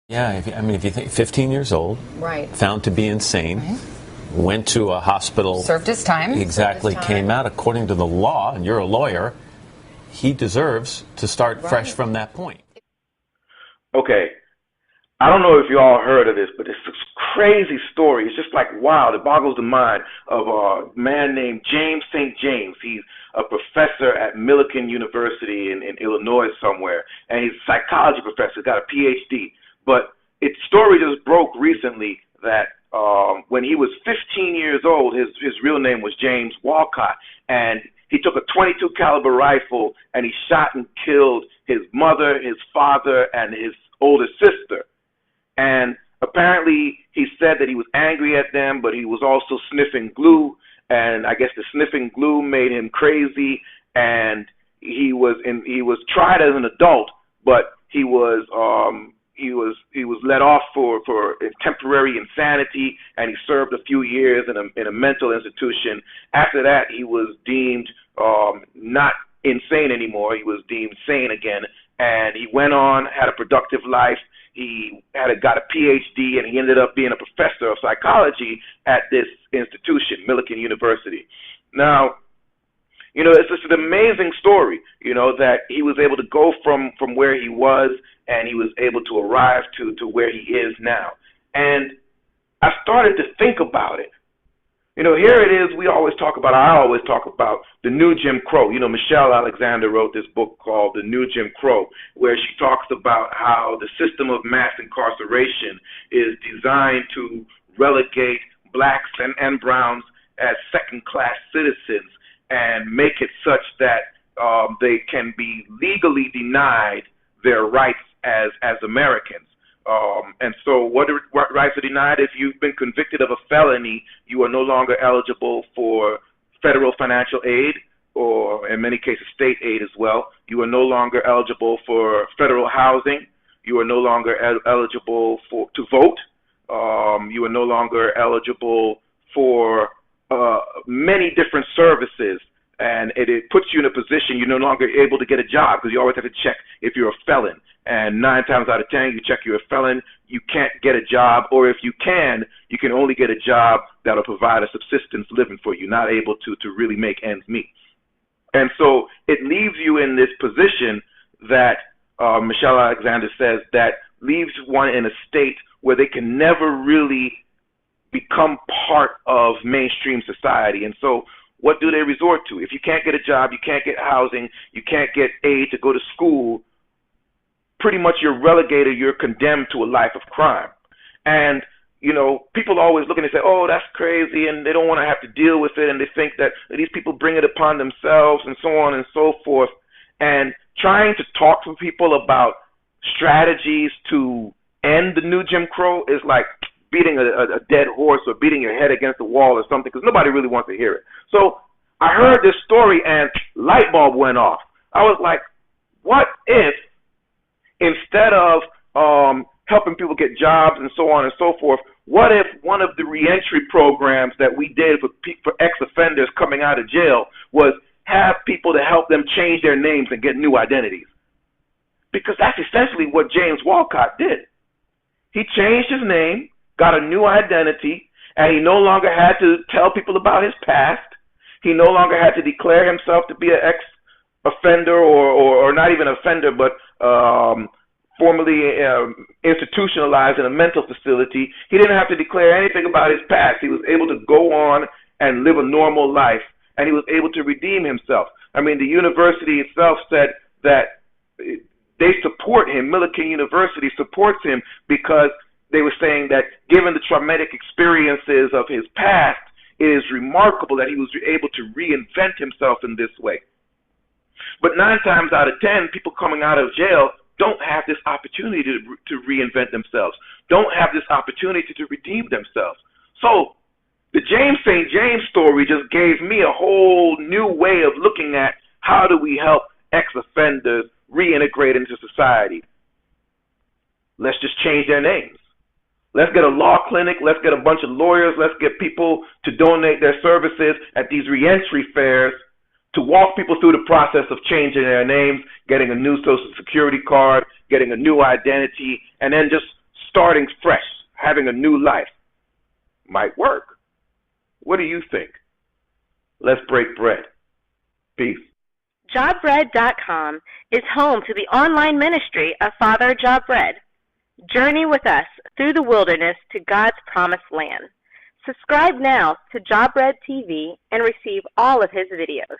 Yeah, if you think 15 years old, Right. found to be insane, Right. went to a hospital. Served his time. Exactly, Served his time. came out according to the law, and you're a lawyer, he deserves to start fresh Right. from that point. Okay, I don't know if you all heard of this, but it's this crazy story. It's just like, wow, it boggles the mind of a man named James St. James. He's a professor at Millikan University in Illinois somewhere, and he's a psychology professor, got a PhD. But its story just broke recently that when he was 15 years old, his real name was James Walcott, and he took a 22 caliber rifle and he shot and killed his mother, his father, and his older sister. And apparently he said that he was angry at them, but he was also sniffing glue. And I guess the sniffing glue made him crazy. And he was tried as an adult, but he was let off for temporary insanity, and he served a few years in a mental institution. After that, he was deemed not insane anymore. He was deemed sane again, and he went on, had a productive life. He got a PhD, and he ended up being a professor of psychology at this institution, Millikan University. Now, it's just an amazing story, that he was able to go from where he was, and he was able to arrive to where he is now. And I started to think about it. Here it is, I always talk about the new Jim Crow. Michelle Alexander wrote this book called The New Jim Crow, where she talks about how the system of mass incarceration is designed to relegate blacks and browns as second-class citizens and make it such that they can be legally denied their rights as Americans. And so what rights are denied? If you've been convicted of a felony, you are no longer eligible for federal financial aid, or in many cases state aid as well. You are no longer eligible for federal housing. You are no longer eligible to vote. You are no longer eligible for many different services. And it puts you in a position you're no longer able to get a job, because you always have to check if you're a felon. And 9 times out of 10, you check you're a felon, you can't get a job, or if you can only get a job that'll provide a subsistence living for you, not able to really make ends meet. And so it leaves you in this position that Michelle Alexander says that leaves one in a state where they can never really become part of mainstream society. And so what do they resort to? If you can't get a job, you can't get housing, you can't get aid to go to school, pretty much you're relegated, you're condemned to a life of crime. And, people always look and they say, oh, that's crazy, and they don't want to have to deal with it, and they think that these people bring it upon themselves and so on and so forth. And trying to talk to people about strategies to end the new Jim Crow is like beating a dead horse or beating your head against the wall or something, because nobody really wants to hear it. So I heard this story and light bulb went off. I was like, what if instead of helping people get jobs and so on and so forth, what if one of the reentry programs that we did for ex-offenders coming out of jail was have people to help them change their names and get new identities? Because that's essentially what James Walcott did. He changed his name, got a new identity, and he no longer had to tell people about his past. He no longer had to declare himself to be an ex-offender or not even offender, but formerly institutionalized in a mental facility. He didn't have to declare anything about his past. He was able to go on and live a normal life, and he was able to redeem himself. I mean, the university itself said that they support him. Millikan University supports him because they were saying that given the traumatic experiences of his past, it is remarkable that he was able to reinvent himself in this way. But 9 times out of 10, people coming out of jail don't have this opportunity to reinvent themselves, don't have this opportunity to redeem themselves. So the James St. James story just gave me a whole new way of looking at how do we help ex-offenders reintegrate into society. Let's just change their names. Let's get a law clinic. Let's get a bunch of lawyers. Let's get people to donate their services at these reentry fairs to walk people through the process of changing their names, getting a new social security card, getting a new identity, and then just starting fresh, having a new life, might work. What do you think? Let's break bread. Peace. JahBread.com is home to the online ministry of Father Jah Bread. Journey with us through the wilderness to God's promised land. Subscribe now to Jah Bread TV and receive all of his videos.